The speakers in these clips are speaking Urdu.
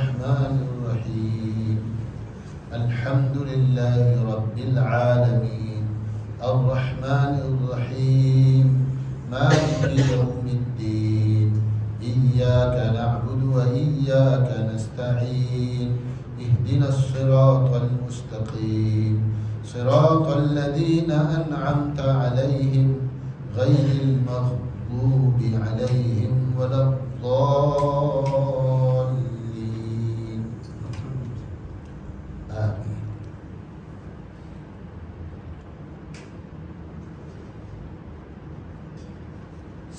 الرحمن الرحيم الحمد لله رب العالمين الرحمن الرحيم مالك يوم الدين إياك نعبد وإياك نستعين اهدنا الصراط المستقيم صراط الذين أنعمت عليهم غير المغضوب عليهم ولا الضالين آمين.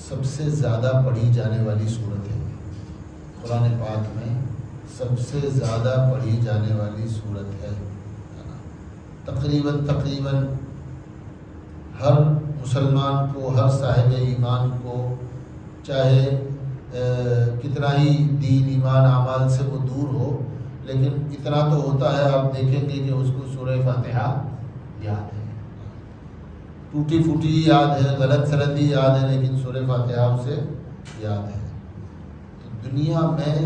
سب سے زیادہ پڑھی جانے والی صورت ہے قرآن پاک میں، سب سے زیادہ پڑھی جانے والی صورت ہے. تقریباً ہر مسلمان کو، ہر صاحب ایمان کو، چاہے کتنا ہی دین ایمان اعمال سے وہ دور ہو، لیکن اتنا تو ہوتا ہے، آپ دیکھیں گے کہ اس کو سورہ فاتحہ یاد ہے. ٹوٹی پھوٹی یاد ہے، غلط سلط ہی یاد ہے، لیکن سورہ فاتحہ اسے یاد ہے. تو دنیا میں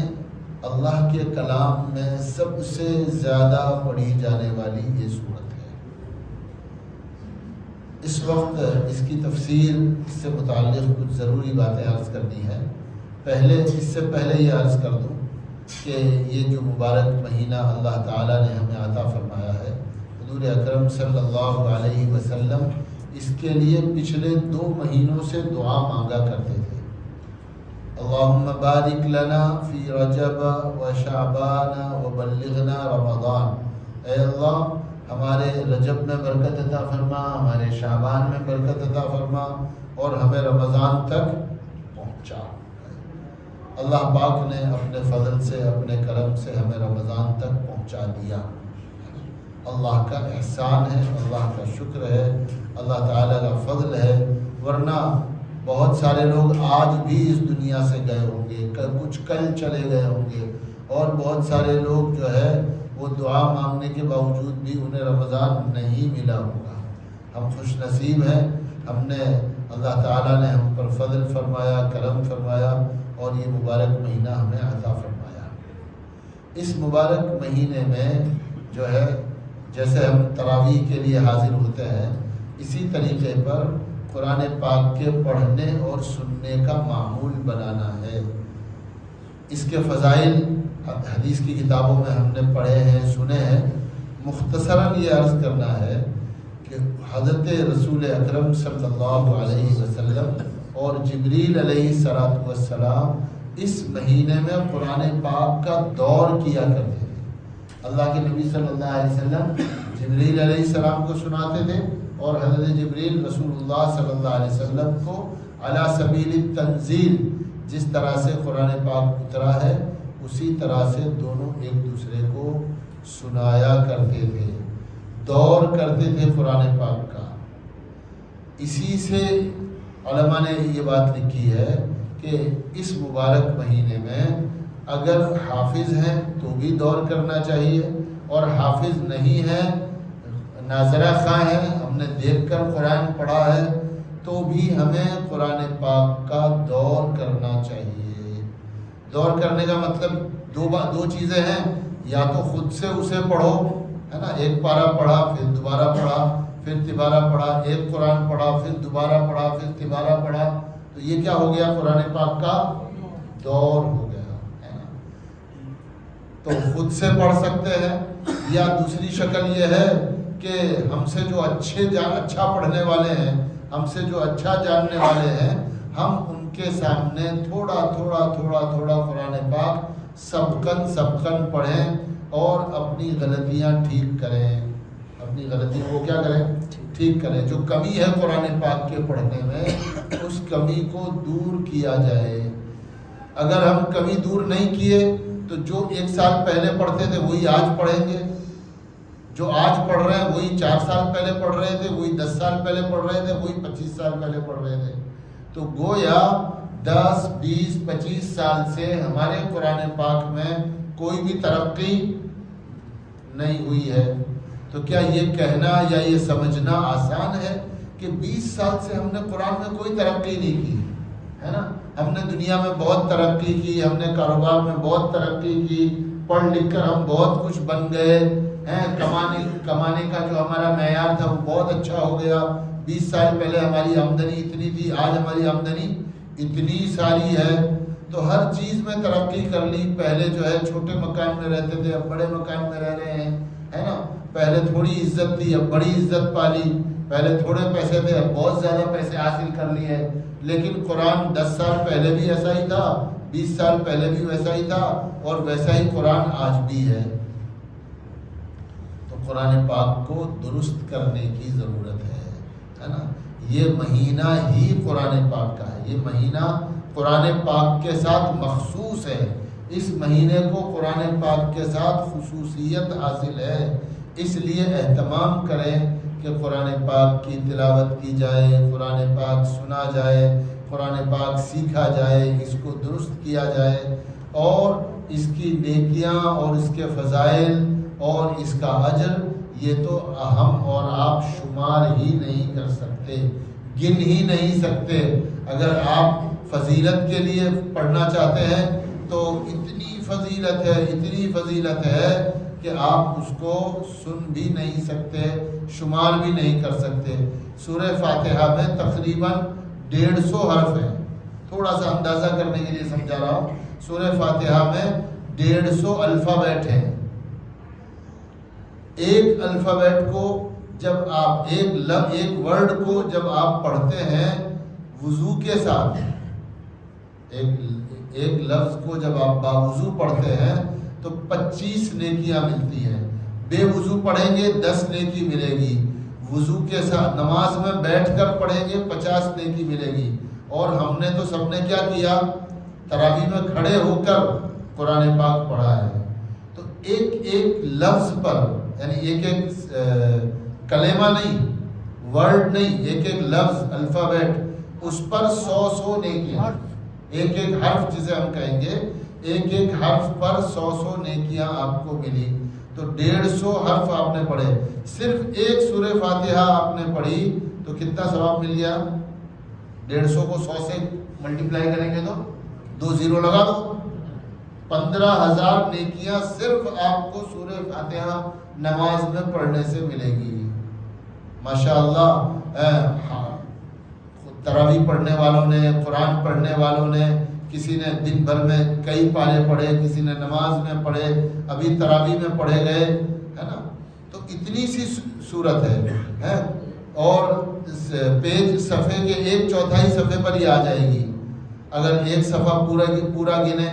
اللہ کے کلام میں سب سے زیادہ پڑھی جانے والی یہ صورت ہے. اس وقت اس کی تفسیر، اس سے متعلق کچھ ضروری باتیں عرض کرنی ہے. اس سے پہلے یہ عرض کر دوں کہ یہ جو مبارک مہینہ اللہ تعالیٰ نے ہمیں عطا فرمایا ہے، حضور اکرم صلی اللہ علیہ وسلم اس کے لیے پچھلے 2 مہینوں سے دعا مانگا کرتے تھے. اللہم بارک لنا فی رجب و شعبان و بلغنا رمضان. اے اللہ ہمارے رجب میں برکت عطا فرما، ہمارے شعبان میں برکت عطا فرما، اور ہمیں رمضان تک پہنچا. اللہ پاک نے اپنے فضل سے، اپنے کرم سے ہمیں رمضان تک پہنچا دیا. اللہ کا احسان ہے، اللہ کا شکر ہے، اللہ تعالیٰ کا فضل ہے. ورنہ بہت سارے لوگ آج بھی اس دنیا سے گئے ہوں گے، کچھ کل چلے گئے ہوں گے، اور بہت سارے لوگ جو ہے وہ دعا مانگنے کے باوجود بھی انہیں رمضان نہیں ملا ہوگا. ہم خوش نصیب ہیں، ہم نے، اللہ تعالیٰ نے ہم پر فضل فرمایا، کرم فرمایا، اور یہ مبارک مہینہ ہمیں عطا فرمایا. اس مبارک مہینے میں جو ہے، جیسے ہم تراویح کے لیے حاضر ہوتے ہیں، اسی طریقے پر قرآن پاک کے پڑھنے اور سننے کا معمول بنانا ہے. اس کے فضائل حدیث کی کتابوں میں ہم نے پڑھے ہیں، سنے ہیں. مختصراً یہ عرض کرنا ہے کہ حضرت رسول اکرم صلی اللہ علیہ وسلم اور جبریل علیہ السلام اس مہینے میں قرآن پاک کا دور کیا کرتے تھے. اللہ کے نبی صلی اللہ علیہ وسلم جبریل علیہ السلام کو سناتے تھے، اور حضرت جبریل رسول اللہ صلی اللہ علیہ وسلم کو علی سبیل التنزیل، جس طرح سے قرآن پاک اترا ہے اسی طرح سے دونوں ایک دوسرے کو سنایا کرتے تھے، دور کرتے تھے قرآن پاک کا. اسی سے علماء نے یہ بات لکھی ہے کہ اس مبارک مہینے میں اگر حافظ ہیں تو بھی دور کرنا چاہیے، اور حافظ نہیں ہے، ناظرہ خواہ ہے، ہم نے دیکھ کر قرآن پڑھا ہے، تو بھی ہمیں قرآن پاک کا دور کرنا چاہیے. دور کرنے کا مطلب دو چیزیں ہیں، یا تو خود سے اسے پڑھو، ہے نا، ایک پارہ پڑھا پھر دوبارہ پڑھا پھر تبارہ پڑھا، ایک قرآن پڑھا پھر دوبارہ پڑھا پھر تبارہ پڑھا، تو یہ کیا ہو گیا؟ قرآن پاک کا دور ہو گیا، ہے نا. تو خود سے پڑھ سکتے ہیں، یا دوسری شکل یہ ہے کہ ہم سے جو اچھا پڑھنے والے ہیں، ہم سے جو اچھا جاننے والے ہیں، ہم ان کے سامنے تھوڑا قرآن پاک سبقن پڑھیں اور اپنی غلطیاں ٹھیک کریں. اپنی غلطیوں کو کیا کریں؟ ٹھیک کریں. جو کمی ہے قرآن پاک کے پڑھنے میں، اس کمی کو دور کیا جائے. اگر ہم کمی دور نہیں کیے تو جو 1 سال پہلے پڑھتے تھے وہی آج پڑھیں گے، جو آج پڑھ رہے ہیں وہی 4 سال پہلے پڑھ رہے تھے، وہی 10 سال پہلے پڑھ رہے تھے، وہی 25 سال پہلے پڑھ رہے تھے. تو گویا 10 20 25 سال سے ہمارے قرآن پاک میں کوئی بھی ترقی نہیں ہوئی ہے. تو کیا یہ کہنا یا یہ سمجھنا آسان ہے کہ 20 سال سے ہم نے قرآن میں کوئی ترقی نہیں کی؟ ہے نا. ہم نے دنیا میں بہت ترقی کی، ہم نے کاروبار میں بہت ترقی کی، پڑھ لکھ کر ہم بہت کچھ بن گئے ہیں، کمانے کا جو ہمارا معیار تھا وہ بہت اچھا ہو گیا. 20 سال پہلے ہماری آمدنی اتنی تھی، آج ہماری آمدنی اتنی ساری ہے. تو ہر چیز میں ترقی کر لی. پہلے جو ہے چھوٹے مکان میں رہتے تھے، اب بڑے مکان میں رہ رہے ہیں، ہے نا. پہلے تھوڑی عزت تھی، اب بڑی عزت پالی. پہلے تھوڑے پیسے تھے، اب بہت زیادہ پیسے حاصل کر لیے. لیکن قرآن 10 سال پہلے بھی ایسا ہی تھا، 20 سال پہلے بھی ویسا ہی تھا، اور ویسا ہی قرآن آج بھی ہے. تو قرآن پاک کو درست کرنے کی ضرورت ہے نا. یہ مہینہ ہی قرآن پاک کا ہے، یہ مہینہ قرآن پاک کے ساتھ مخصوص ہے. اس مہینے کو قرآن پاک کے ساتھ خصوصیت حاصل ہے. اس لیے اہتمام کریں کہ قرآن پاک کی تلاوت کی جائے، قرآن پاک سنا جائے، قرآن پاک سیکھا جائے، اس کو درست کیا جائے، اور اس کی نیکیاں اور اس کے فضائل اور اس کا اجر یہ تو ہم اور آپ شمار ہی نہیں کر سکتے، گن ہی نہیں سکتے. اگر آپ فضیلت کے لیے پڑھنا چاہتے ہیں تو اتنی فضیلت ہے، اتنی فضیلت ہے کہ آپ اس کو سن بھی نہیں سکتے، شمار بھی نہیں کر سکتے. سورہ فاتحہ میں تقریباً 150 حرف ہیں. تھوڑا سا اندازہ کرنے کے لیے سمجھا رہا ہوں. سورہ فاتحہ میں 150 الفابیٹ ہیں. ایک الفابیٹ کو جب آپ ایک ورڈ کو جب آپ پڑھتے ہیں وضو کے ساتھ، ایک لفظ کو جب آپ باوضو پڑھتے ہیں تو 25 نیکیاں ملتی ہیں. بے وضو پڑھیں گے 10 نیکی ملے گی. وضو کے ساتھ نماز میں بیٹھ کر پڑھیں گے 50 نیکی ملے گی. اور ہم نے تو سب نے کیا کیا؟ تراویح میں کھڑے ہو کر قرآن پاک پڑھا ہے. تو ایک لفظ پر، یعنی ایک کلمہ نہیں، ورڈ نہیں، ایک لفظ الفابیٹ، اس پر 100 نیکیاں. ایک حرف جسے ہم کہیں گے، ایک حرف پر 100 نیکیاں آپ کو ملی. تو 150 حرف آپ نے پڑھے. صرف ایک سورہ فاتحہ آپ نے پڑھی تو کتنا ثواب مل گیا؟ 150 کو 100 سے ملٹیپلائی کریں گے تو 2 زیرو لگا دو، 15,000 نیکیاں صرف آپ کو سورہ فاتحہ نماز میں پڑھنے سے ملے گی. ماشاءاللہ. تراویح پڑھنے والوں نے، قرآن پڑھنے والوں نے، کسی نے دن بھر میں کئی پارے پڑھے، کسی نے نماز میں پڑھے، ابھی تراویح میں پڑھے گئے، ہے نا. تو اتنی سی صورت ہے. اور پیج صفحے کے 1/4 صفحے پر ہی آ جائے گی. اگر ایک صفحہ پورا گنے،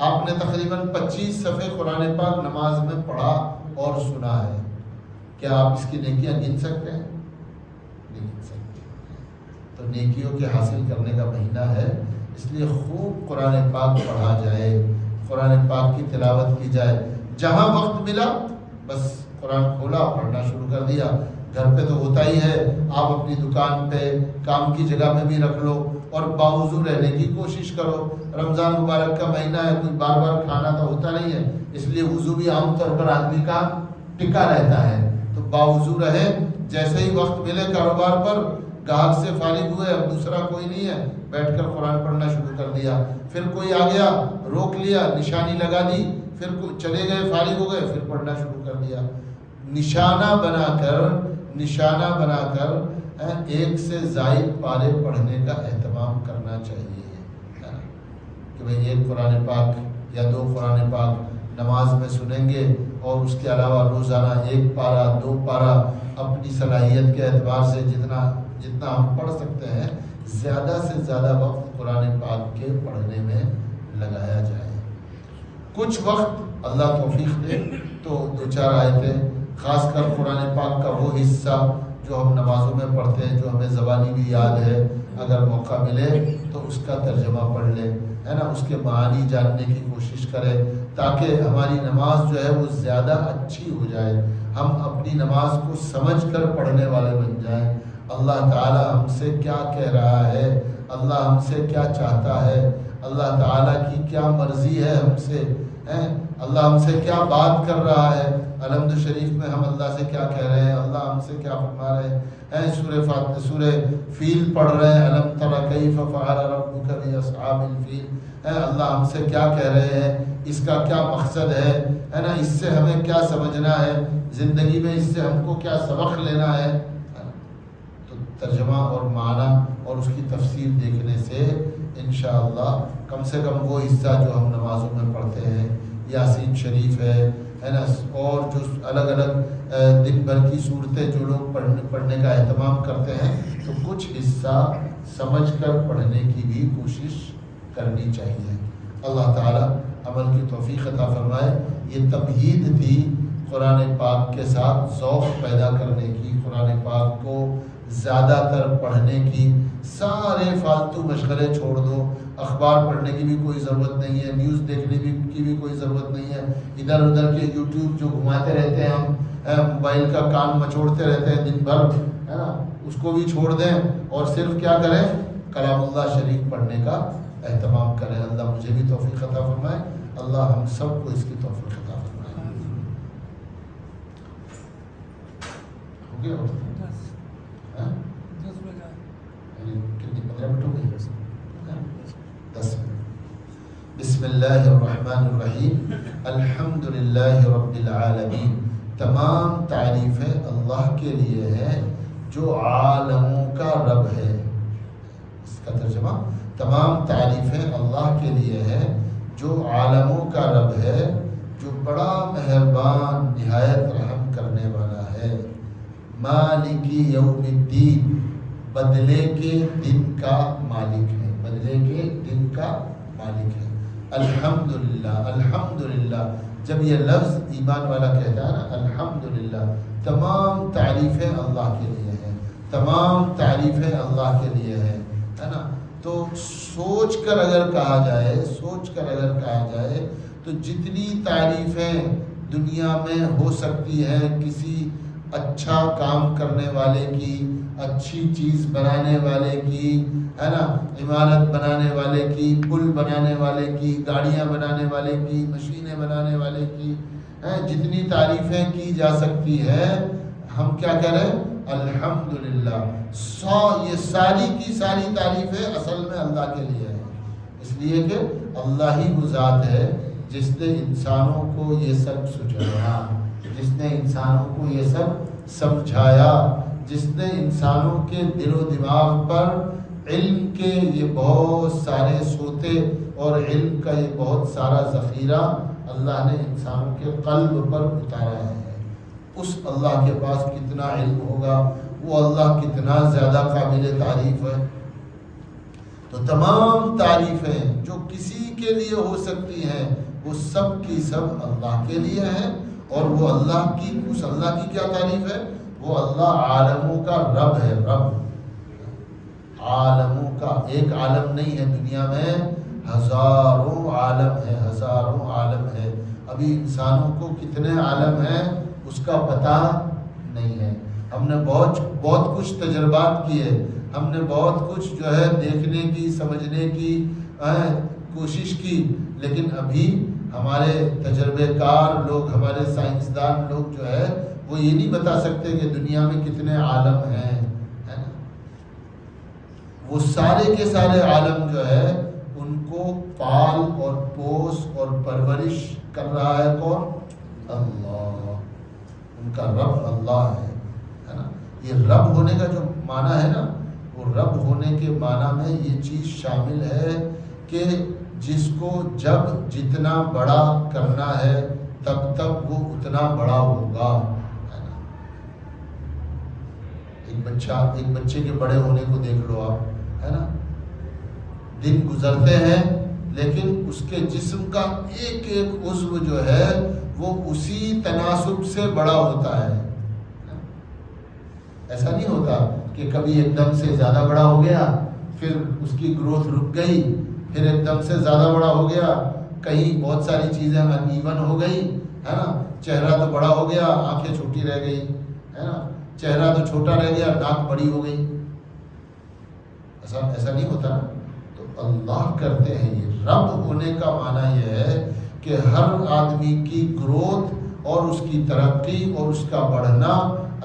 آپ نے تقریباً 25 صفحے قرآن پاک نماز میں پڑھا اور سنا ہے. کیا آپ اس کی نیکیاں گن سکتے ہیں؟ نہیں گن سکتے. تو نیکیوں کے حاصل کرنے کا مہینہ ہے، اس لیے خوب قرآن پاک پڑھا جائے، قرآن پاک کی تلاوت کی جائے. جہاں وقت ملا بس قرآن کھولا، پڑھنا شروع کر دیا. گھر پہ تو ہوتا ہی ہے، آپ اپنی دکان پہ، کام کی جگہ پہ بھی رکھ لو، اور باوضو رہنے کی کوشش کرو. رمضان مبارک کا مہینہ ہے، کوئی بار بار کھانا تو ہوتا نہیں ہے، اس لیے وضو بھی عام طور پر آدمی کا ٹکا رہتا ہے. تو باوضو رہے. جیسے ہی وقت ملے کاروبار پر، گاہک سے فارغ ہوئے، اب دوسرا کوئی نہیں ہے، بیٹھ کر قرآن پڑھنا شروع کر دیا. پھر کوئی آ گیا، روک لیا، نشانی لگا دی، پھر چلے گئے، فارغ ہو گئے، پھر پڑھنا شروع کر دیا. نشانہ بنا کر ایک سے زائد پارے پڑھنے کا اہتمام کرنا چاہیے کہ بھئی ایک قرآن پاک یا 2 قرآن پاک نماز میں سنیں گے، اور اس کے علاوہ روزانہ 1 پارہ 2 پارہ اپنی صلاحیت کے اعتبار سے جتنا ہم پڑھ سکتے ہیں، زیادہ سے زیادہ وقت قرآن پاک کے پڑھنے میں لگایا جائے. کچھ وقت اللہ توفیق دے تو 2-4 آیتیں، خاص کر قرآن پاک کا وہ حصہ جو ہم نمازوں میں پڑھتے ہیں، جو ہمیں زبانی بھی یاد ہے، اگر موقع ملے تو اس کا ترجمہ پڑھ لیں، ہے نا. اس کے معانی جاننے کی کوشش کریں تاکہ ہماری نماز جو ہے وہ زیادہ اچھی ہو جائے. ہم اپنی نماز کو سمجھ کر پڑھنے والے بن جائیں. اللہ تعالیٰ ہم سے کیا کہہ رہا ہے، اللہ ہم سے کیا چاہتا ہے، اللہ تعالیٰ کی کیا مرضی ہے ہم سے، اللہ ہم سے کیا بات کر رہا ہے. الحمد شریف میں ہم اللہ سے کیا کہہ رہے ہیں, اللہ ہم سے کیا فرما رہے ہیں. سورہ فیل پڑھ رہے ہیں, الم تر کیف فعل ربک باصحاب الفیل. اللہ ہم سے کیا کہہ رہے ہیں, اس کا کیا مقصد ہے نا, اس سے ہمیں کیا سمجھنا ہے زندگی میں, اس سے ہم کو کیا سبق لینا ہے. تو ترجمہ اور معنی اور اس کی تفسیر دیکھنے سے انشاءاللہ کم سے کم وہ حصہ جو ہم نمازوں میں پڑھتے ہیں, یاسین شریف ہے نا, اور جو الگ الگ دن بھر کی صورتیں جو لوگ پڑھنے کا اہتمام کرتے ہیں, تو کچھ حصہ سمجھ کر پڑھنے کی بھی کوشش کرنی چاہیے. اللہ تعالی عمل کی توفیق عطا فرمائے. یہ تمہید تھی قرآن پاک کے ساتھ ذوق پیدا کرنے کی, قرآن پاک کو زیادہ تر پڑھنے کی. سارے فالتو مشغلے چھوڑ دو, اخبار پڑھنے کی بھی کوئی ضرورت نہیں ہے, نیوز دیکھنے کی بھی کوئی ضرورت نہیں ہے. ادھر ادھر کے یوٹیوب جو گھماتے رہتے ہیں ہم, موبائل کا کان مچوڑتے رہتے ہیں دن بھر, ہے نا, اس کو بھی چھوڑ دیں اور صرف کیا کریں, کلام اللہ شریف پڑھنے کا اہتمام کریں. اللہ مجھے بھی توفیق عطا فرمائے, اللہ ہم سب کو اس کی توفیق عطا فرمائے. ہو گیا وقت؟ کتنی 15 منٹ ہو گئی؟ 10 منٹ. بسم اللہ الرحمن الرحیم. الحمد للہ رب العالمین. تمام تعریفیں اللہ کے لیے ہے جو عالموں کا رب ہے. اس کا ترجمہ, تمام تعریفیں اللہ کے لیے ہے جو عالموں کا رب ہے, جو بڑا مہربان نہایت رحم کرنے والا ہے. مالک یوم الدین, بدلے کے دن کا مالک ہے, بدلے کے دن کا مالک ہے. الحمدللہ, الحمدللہ جب یہ لفظ ایمان والا کہتا ہے نا, الحمدللہ, تمام تعریفیں اللہ کے لیے ہیں, تمام تعریفیں اللہ کے لیے ہیں, ہے نا. تو سوچ کر اگر کہا جائے تو جتنی تعریفیں دنیا میں ہو سکتی ہیں کسی اچھا کام کرنے والے کی, اچھی چیز بنانے والے کی, ہے نا, عمارت بنانے والے کی, پل بنانے والے کی, گاڑیاں بنانے والے کی, مشینیں بنانے والے کی, جتنی تعریفیں کی جا سکتی ہے, ہم کیا کریں, الحمدللہ. یہ ساری کی ساری تعریفیں اصل میں اللہ کے لیے ہیں, اس لیے کہ اللہ ہی وہ ذات ہے جس نے انسانوں کو یہ سب سجایا, جس نے انسانوں کو یہ سب سمجھایا, جس نے انسانوں کے دل و دماغ پر علم کے یہ بہت سارے سوتے اور علم کا یہ بہت سارا ذخیرہ اللہ نے انسانوں کے قلب پر اتارا ہے. اس اللہ کے پاس کتنا علم ہوگا, وہ اللہ کتنا زیادہ قابل تعریف ہے. تو تمام تعریفیں جو کسی کے لیے ہو سکتی ہیں وہ سب کی سب اللہ کے لیے ہیں. اور وہ اللہ کی, اس اللہ کی کیا تعریف ہے, وہ اللہ عالموں کا رب ہے. رب عالموں کا, ایک عالم نہیں ہے دنیا میں, ہزاروں عالم ہے, ہزاروں عالم ہے. ابھی انسانوں کو کتنے عالم ہیں اس کا پتہ نہیں ہے. ہم نے بہت کچھ تجربات کیے, ہم نے بہت کچھ جو ہے دیکھنے کی, سمجھنے کی کوشش کی, لیکن ابھی ہمارے تجربے کار لوگ, ہمارے سائنسدان لوگ جو ہے وہ یہ نہیں بتا سکتے کہ دنیا میں کتنے عالم ہیں, ہے نا. وہ سارے کے سارے عالم جو ہے ان کو پال اور پوس اور پرورش کر رہا ہے کون, اللہ. ان کا رب اللہ ہے نا. یہ رب ہونے کا جو معنی ہے نا, وہ رب ہونے کے معنی میں یہ چیز شامل ہے کہ جس کو جب جتنا بڑا کرنا ہے تب وہ اتنا بڑا ہوگا, ہے نا. ایک بچے کے بڑے ہونے کو دیکھ لو آپ, ہے نا. دن گزرتے ہیں لیکن اس کے جسم کا ایک ایک عضو جو ہے وہ اسی تناسب سے بڑا ہوتا ہے. ایسا نہیں ہوتا کہ کبھی ایک دم سے زیادہ بڑا ہو گیا, پھر اس کی گروتھ رک گئی, پھر ایک دم سے زیادہ بڑا ہو گیا, کہیں بہت ساری چیزیں ان ایون ہو گئی, ہے نا. چہرہ تو بڑا ہو گیا, آنکھیں چھوٹی رہ گئی, ہے نا. چہرہ تو چھوٹا رہ گیا, ناک بڑی ہو گئی. ایسا نہیں ہوتا. تو اللہ کرتے ہیں, یہ رب ہونے کا معنی یہ ہے کہ کہ ہر آدمی کی گروتھ اور اس کی ترقی اور اس کا بڑھنا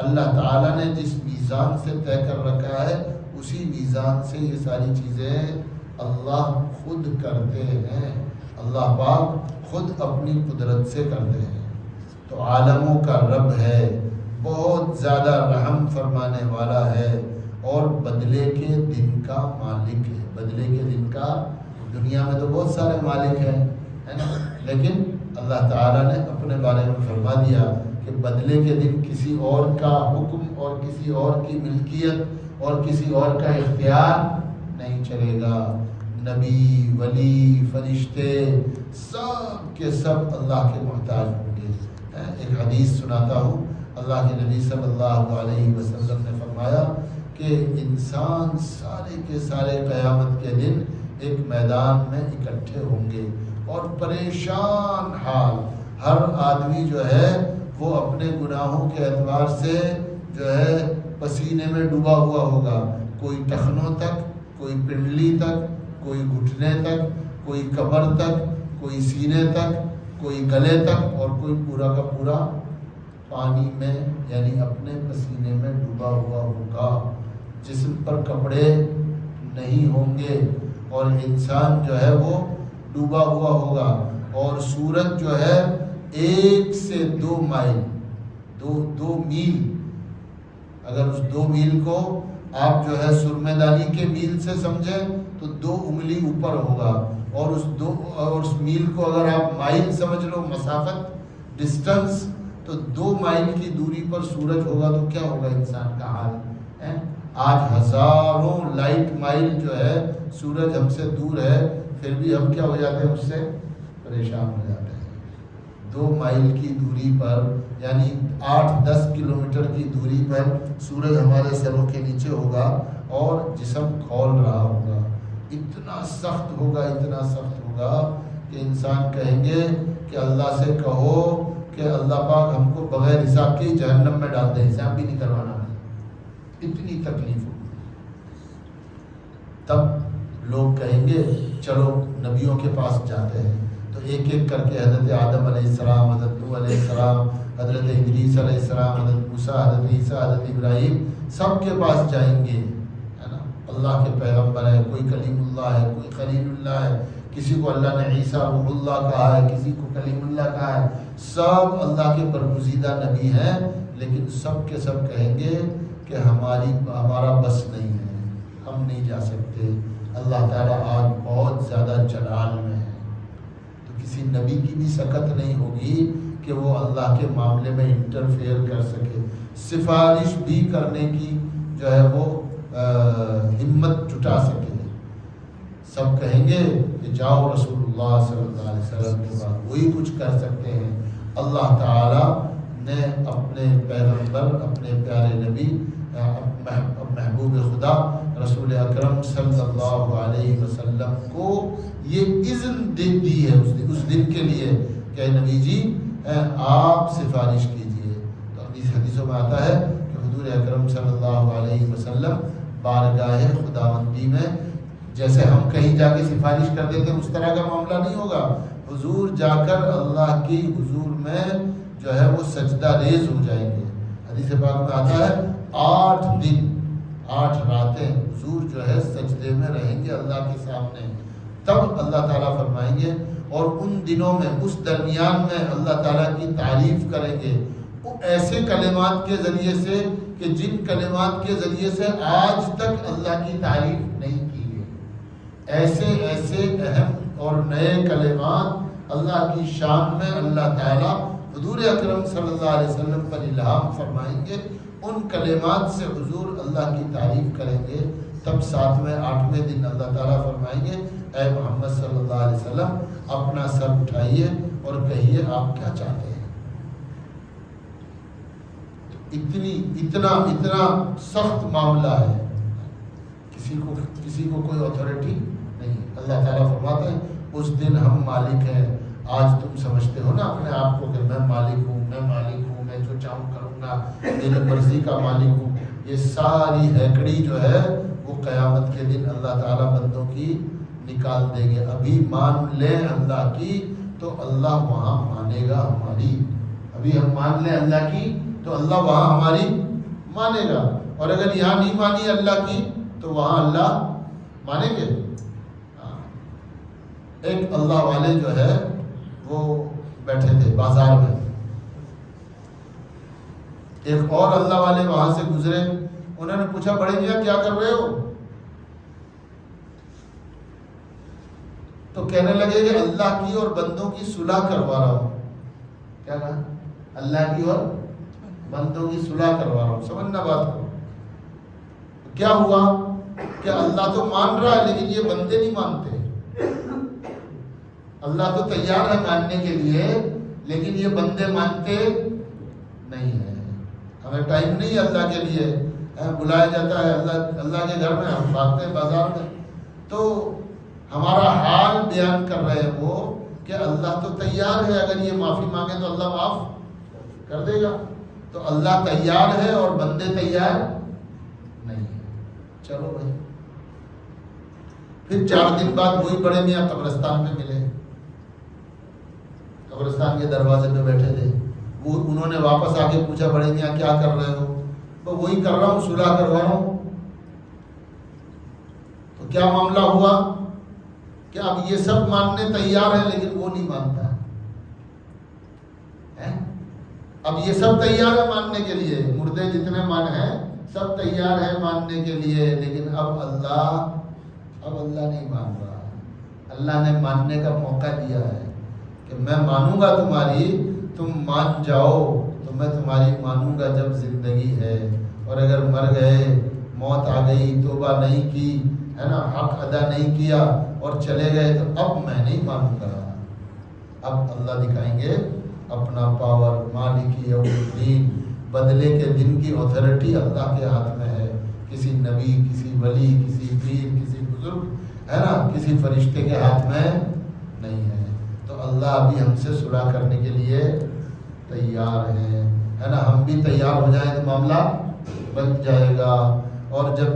اللہ تعالیٰ نے جس میزان سے طے کر رکھا ہے اسی میزان سے یہ ساری چیزیں اللہ خود کرتے ہیں، اللہ پاک خود اپنی قدرت سے کرتے ہیں۔ تو عالموں کا رب ہے، بہت زیادہ رحم فرمانے والا ہے اور بدلے کے دن کا مالک ہے۔ بدلے کے دن کا، دنیا میں تو بہت سارے مالک ہیں، ہے نا، لیکن اللہ تعالیٰ نے اپنے بارے میں فرما دیا کہ بدلے کے دن کسی اور کا حکم اور کسی اور کی ملکیت اور کسی اور کا اختیار نہیں چلے گا۔ نبی، ولی، فرشتے سب کے سب اللہ کے محتاج ہوں گے۔ ایک حدیث سناتا ہوں، اللہ کے نبی صلی اللہ علیہ وسلم نے فرمایا کہ انسان سارے کے سارے قیامت کے دن ایک میدان میں اکٹھے ہوں گے اور پریشان حال، ہر آدمی جو ہے وہ اپنے گناہوں کے اعتبار سے جو ہے پسینے میں ڈوبا ہوا ہوگا، کوئی ٹخنوں تک، کوئی پنڈلی تک، کوئی گھٹنے تک، کوئی کمر تک، کوئی سینے تک، کوئی گلے تک، اور کوئی پورا کا پورا پانی میں یعنی اپنے پسینے میں ڈوبا ہوا ہوگا، جسم پر کپڑے نہیں ہوں گے اور انسان جو ہے وہ ڈوبا ہوا ہوگا، اور سورج جو ہے 1 سے 2 مائل، دو میل، اگر اس 2 میل کو آپ جو ہے سرمے دانی کے میل سے سمجھیں تو 2 انگلی اوپر ہوگا، اور اس میل کو اگر آپ مائل سمجھ لو، مسافت، ڈسٹنس، تو 2 مائل کی دوری پر سورج ہوگا تو کیا ہوگا انسان کا حال ہے؟ آج ہزاروں لائٹ مائل جو ہے سورج ہم سے دور ہے، پھر بھی ہم کیا ہو جاتے ہیں، اس سے پریشان ہو جاتے ہیں۔ 2 مائل کی دوری پر یعنی 8-10 کلومیٹر کی دوری پر سورج ہمارے سروں کے نیچے ہوگا اور جسم کھول رہا ہوگا، اتنا سخت ہوگا، اتنا سخت ہوگا کہ انسان کہیں گے کہ اللہ سے کہو کہ اللہ پاک ہم کو بغیر حساب کے جہنم میں ڈال دے، حساب بھی نہیں کروانا، اتنی تکلیف ہوگی۔ تب لوگ کہیں گے چلو نبیوں کے پاس جاتے ہیں، تو ایک ایک کر کے حضرت آدم علیہ السلام، حضرت نوح علیہ السلام، حضرت ادریس علیہ السلام، حضرت موسیٰ، حضرت عیسیٰ، حضرت ابراہیم، سب کے پاس جائیں گے، ہے نا۔ اللہ کے پیغمبر ہے، کوئی کلیم اللہ ہے، کوئی خلیل اللہ ہے، کسی کو اللہ نے عیسیٰ روح اللہ کہا ہے، کسی کو کلیم اللہ کہا ہے، سب اللہ کے برگزیدہ نبی ہیں، لیکن سب کے سب کہیں گے کہ ہمارا بس نہیں ہے، ہم نہیں جا سکتے، اللہ تعالیٰ آج بہت زیادہ جلال میں ہے۔ تو کسی نبی کی بھی سکت نہیں ہوگی کہ وہ اللہ کے معاملے میں انٹرفیئر کر سکے، سفارش بھی کرنے کی جو ہے وہ ہمت جٹا سکے۔ سب کہیں گے کہ جاؤ رسول اللہ صلی اللہ علیہ وسلم کے بعد، وہی کچھ کر سکتے ہیں۔ اللہ تعالیٰ نے اپنے پیغمبر، اپنے پیارے نبی، محبوب خدا رسول اکرم صلی اللہ علیہ وسلم کو یہ اذن دے دی ہے اس دن کے لیے کہ نبی جی آپ سفارش کیجئے۔ تو حدیثوں میں آتا ہے کہ حضور اکرم صلی اللہ علیہ وسلم بارگاہ خداوندی میں، جیسے ہم کہیں جا کے سفارش کر دیتے ہیں اس طرح کا معاملہ نہیں ہوگا، حضور جا کر اللہ کی حضور میں جو ہے وہ سجدہ ریز ہو جائیں گے۔ حدیث پاک میں آتا ہے 8 دن 8 راتیں حضور جو ہے سجدے میں رہیں گے اللہ کے سامنے، تب اللہ تعالیٰ فرمائیں گے، اور ان دنوں میں، اس درمیان میں اللہ تعالیٰ کی تعریف کریں گے وہ ایسے کلمات کے ذریعے سے کہ جن کلمات کے ذریعے سے آج تک اللہ کی تعریف نہیں کی گئی، ایسے اہم اور نئے کلمات اللہ کی شان میں اللہ تعالیٰ حضور اکرم صلی اللہ علیہ وسلم پر الہام فرمائیں گے، ان کلمات سے حضور اللہ کی تعریف کریں گے۔ تب 7ویں 8ویں دن اللہ تعالیٰ فرمائیں گے اے محمد صلی اللہ علیہ وسلم اپنا سر اٹھائیے اور کہیے آپ کیا چاہتے ہیں۔ اتنا سخت معاملہ ہے، کسی کو کوئی اتھارٹی نہیں۔ اللہ تعالیٰ فرماتے ہیں اس دن ہم مالک ہیں۔ آج تم سمجھتے ہو نا اپنے آپ کو کہ میں مالک ہوں، میں جو چاہوں کروں گا، میری مرضی کا مالک ہوں، یہ ساری ہیکڑی جو ہے وہ قیامت کے دن اللہ تعالیٰ بندوں کی نکال دیں گے۔ ابھی مان لیں اللہ کی تو اللہ وہاں مانے گا ہماری. ابھی ہم مان لیں اللہ کی تو اللہ وہاں ہماری مانے گا, اور اگر یہاں نہیں مانی اللہ کی تو وہاں اللہ مانیں گے. ایک اللہ والے جو ہے وہ بیٹھے تھے بازار میں, ایک اور اللہ والے وہاں سے گزرے, انہوں نے پوچھا بڑے میاں کیا کر رہے ہو؟ تو کہنے لگے کہ اللہ کی اور بندوں کی صلح کروا رہا ہوں. کیا کہا؟ اللہ کی اور بندوں کی صلح کروا رہا ہوں. سمجھنا بات کو. کیا ہوا کہ اللہ تو مان رہا ہے لیکن یہ بندے نہیں مانتے. اللہ تو تیار ہے ماننے کے لیے لیکن یہ بندے مانتے نہیں ہیں. ہمیں ٹائم نہیں ہے اللہ کے لیے, بلایا جاتا ہے اللہ کے گھر میں, ہم بھاگتے ہیں بازار میں. تو ہمارا حال بیان کر رہے ہیں وہ کہ اللہ تو تیار ہے, اگر یہ معافی مانگے تو اللہ معاف کر دے گا. تو اللہ تیار ہے اور بندے تیار نہیں ہے. چلو بھائی. پھر 4 دن بعد وہی بڑے میاں قبرستان میں ملے, قبرستان کے دروازے پہ بیٹھے تھے. وہ انہوں نے واپس آ کے پوچھا بڑے میاں کیا کر رہے ہو؟ تو وہی کر رہا ہوں, صلح کروا رہا ہوں. تو کیا معاملہ ہوا کہ اب یہ سب ماننے تیار ہیں لیکن وہ نہیں مانتا. اب یہ سب تیار ہے ماننے کے لیے, مردے جتنے مان ہیں سب تیار ہیں ماننے کے لیے, لیکن اب اللہ نہیں مان رہا. اللہ نے ماننے کا موقع دیا ہے کہ میں مانوں گا تمہاری, تم مان جاؤ تو میں تمہاری مانوں گا جب زندگی ہے, اور اگر مر گئے, موت آ گئی, توبہ نہیں کی ہے نا, حق ادا نہیں کیا اور چلے گئے تو اب میں نہیں مانوں گا. اب اللہ دکھائیں گے اپنا پاور. مالک یوم الدین, بدلے کے دن کی اتھارٹی اللہ کے ہاتھ میں ہے. کسی نبی, کسی ولی, کسی پیر, کسی بزرگ ہے نا, کسی فرشتے کے ہاتھ میں نہیں ہے. تو اللہ ابھی ہم سے صلح کرنے کے لیے تیار ہے نا. ہم بھی تیار ہو جائیں تو معاملہ بن جائے گا. اور جب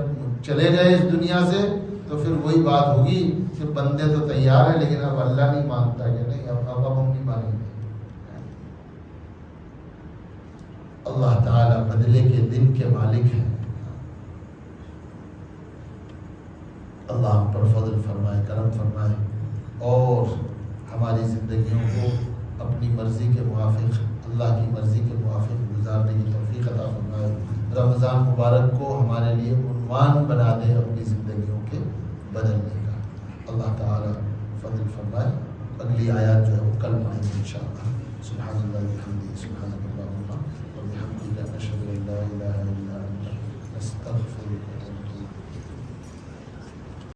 چلے گئے اس دنیا سے تو پھر وہی بات ہوگی کہ بندے تو تیار ہیں لیکن اب اللہ نہیں مانتا کہ نہیں, اب ہم نہیں مانیں گے. اللہ تعالیٰ بدلے کے دن کے مالک ہیں. اللہ ہم پر فضل فرمائے, کرم فرمائے, اور ہماری زندگیوں کو اپنی مرضی کے موافق, اللہ کی مرضی کے موافق گزارنے کی توفیق عطا فرمائے. رمضان مبارک کو ہمارے لیے عنوان بنا دے اپنی زندگیوں کے بدلنے کا. اللہ تعالیٰ فضل فرمائے. اگلی آیات جو ہے وہ کل پڑھیں گے انشاءاللہ. سبحان اللہ وبحمدہ, سبحانک اللہم وبحمدک, اشہد ان لا الہ الا انت, استغفرک.